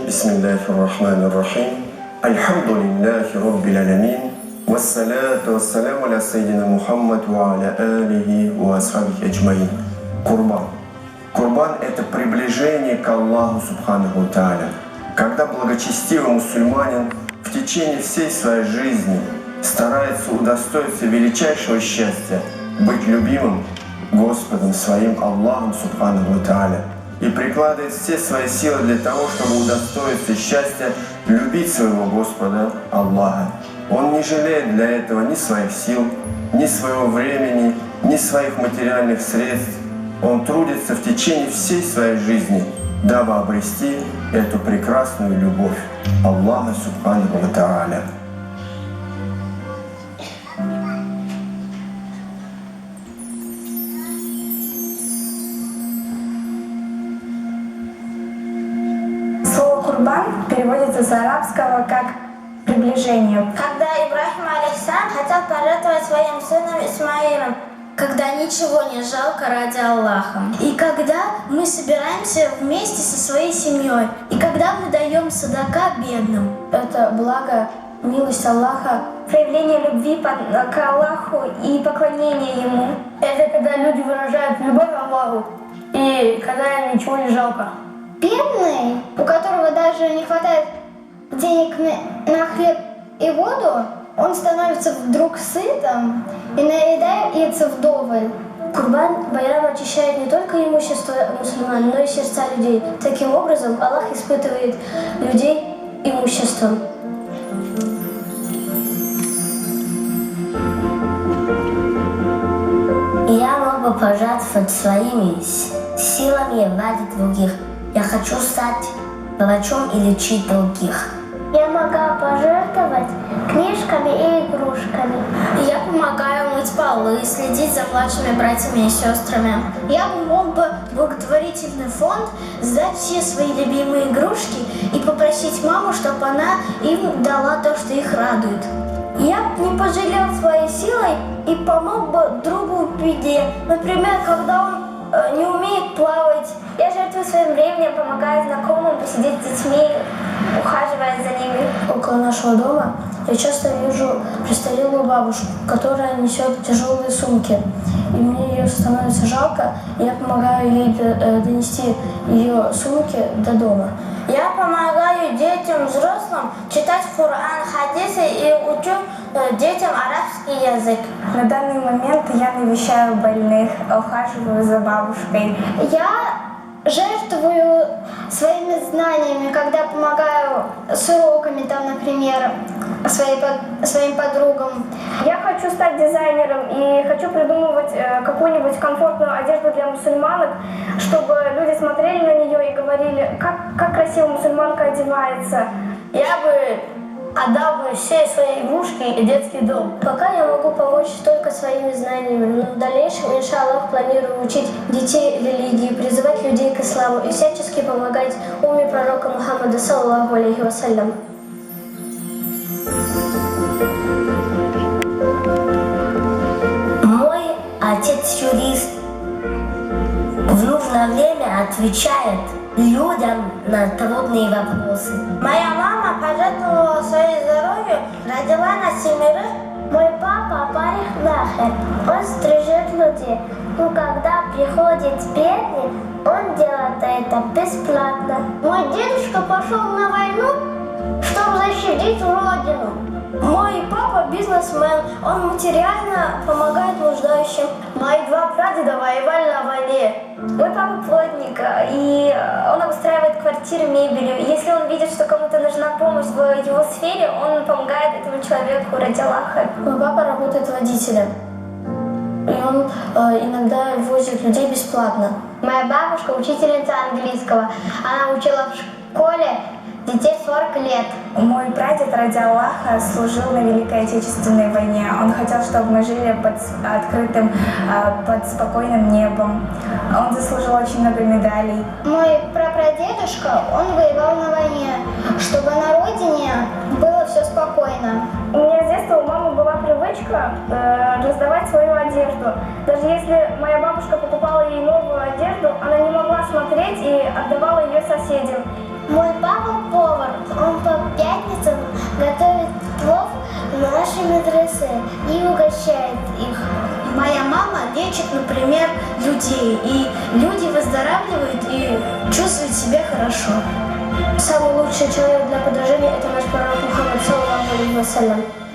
Бисмиллахи рахмани рахим. Альхамдулиллахи раббил аламин. Вассалату вассаляму аля сайидина Мухаммад ва аля алихи ва асхабихи аджмаин. Курбан. Курбан – это приближение к Аллаху Субханаху Тааля. Когда благочестивый мусульманин в течение всей своей жизни старается удостоиться величайшего счастья быть любимым Господом своим Аллахом Субханаху Тааля и прикладывает все свои силы для того, чтобы удостоиться счастья любить своего Господа Аллаха. Он не жалеет для этого ни своих сил, ни своего времени, ни своих материальных средств. Он трудится в течение всей своей жизни, дабы обрести эту прекрасную любовь Аллаха Субханаху ва Тааля. Слово «курбан» переводится с арабского как «приближение». Когда Ибрахим алейхиссалям хотел пожертвовать своим сыном Исмаилом, когда ничего не жалко ради Аллаха. И когда мы собираемся вместе со своей семьей. И когда мы даем садака бедным. Это благо, милость Аллаха, проявление любви к Аллаху и поклонение Ему. Это когда люди выражают любовь к Аллаху и когда ничего не жалко. Бедный, у которого даже не хватает денег на хлеб и воду, он становится вдруг сытым и наедается вдоволь. Курбан-байрам очищает не только имущество мусульман, но и сердца людей. Таким образом, Аллах испытывает людей имуществом. Я мог бы пожертвовать своими силами ради других. Я хочу стать врачом и лечить других. Я могу пожертвовать книжками и игрушками. Я помогаю мыть полы, следить за младшими братьями и сестрами. Я мог бы в благотворительный фонд сдать все свои любимые игрушки и попросить маму, чтобы она им дала то, что их радует. Я бы не пожалел своей силой и помог бы другу в беде. Например, когда он не умеет плавать. Я жертвую своим временем, помогаю знакомым посидеть с детьми, ухаживая за ними. Около нашего дома я часто вижу престарелую бабушку, которая несет тяжелые сумки. И мне ее становится жалко, и я помогаю ей донести ее сумки до дома. Я помогаю детям, взрослым читать Коран, хадисы и учу детям арабский язык. На данный момент я навещаю больных, ухаживаю за бабушкой. Я жертвую своими знаниями, когда помогаю с уроками, например, своим подругам. Я хочу стать дизайнером и хочу придумывать какую-нибудь комфортную одежду для мусульманок, чтобы люди смотрели на нее и говорили, как красиво мусульманка одевается. Я бы отдал бы все свои игрушки и детский дом. Пока я могу помочь только своими знаниями, но в дальнейшем, иншаллах, планирую учить детей религии, призывать людей к исламу и всячески помогать умме пророка Мухаммада, саллаллаху алейхи вассалям. Мой отец юрист в нужное время отвечает людям на трудные вопросы. Моя мама пожертвовала своим здоровьем, родила нас 7. Мой папа парикмахер, он стрижет людей. Но когда приходит бедный, он делает это бесплатно. Мой дедушка пошел на войну, чтобы защитить родину. Мой папа бизнесмен, он материально помогает нуждающим. Мои 2 прадеда воевали на войне. Мой папа плотник, и он обустраивает квартиры мебелью. Если он видит, что кому-то нужна помощь в его сфере, он помогает этому человеку ради Аллаха. Мой папа работает водителем, и он иногда возит людей бесплатно. Моя бабушка учительница английского. Она учила в школе детей 40 лет. Мой прадед ради Аллаха служил на Великой Отечественной войне. Он хотел, чтобы мы жили под открытым, под спокойным небом. Он заслужил очень много медалей. Мой прапрадедушка, он воевал на войне, чтобы на родине было все спокойно. У меня с детства у мамы была привычка раздавать свою одежду. Даже если моя бабушка покупала ей новую одежду, она не могла смотреть и отдавала ее соседям. Мой папа больнице и угощает их. Моя мама лечит, например, людей, и люди выздоравливают и чувствуют себя хорошо. Самый лучший человек для подражания – это наш пророк Мухаммад, саллаллаху алейхи вассалям.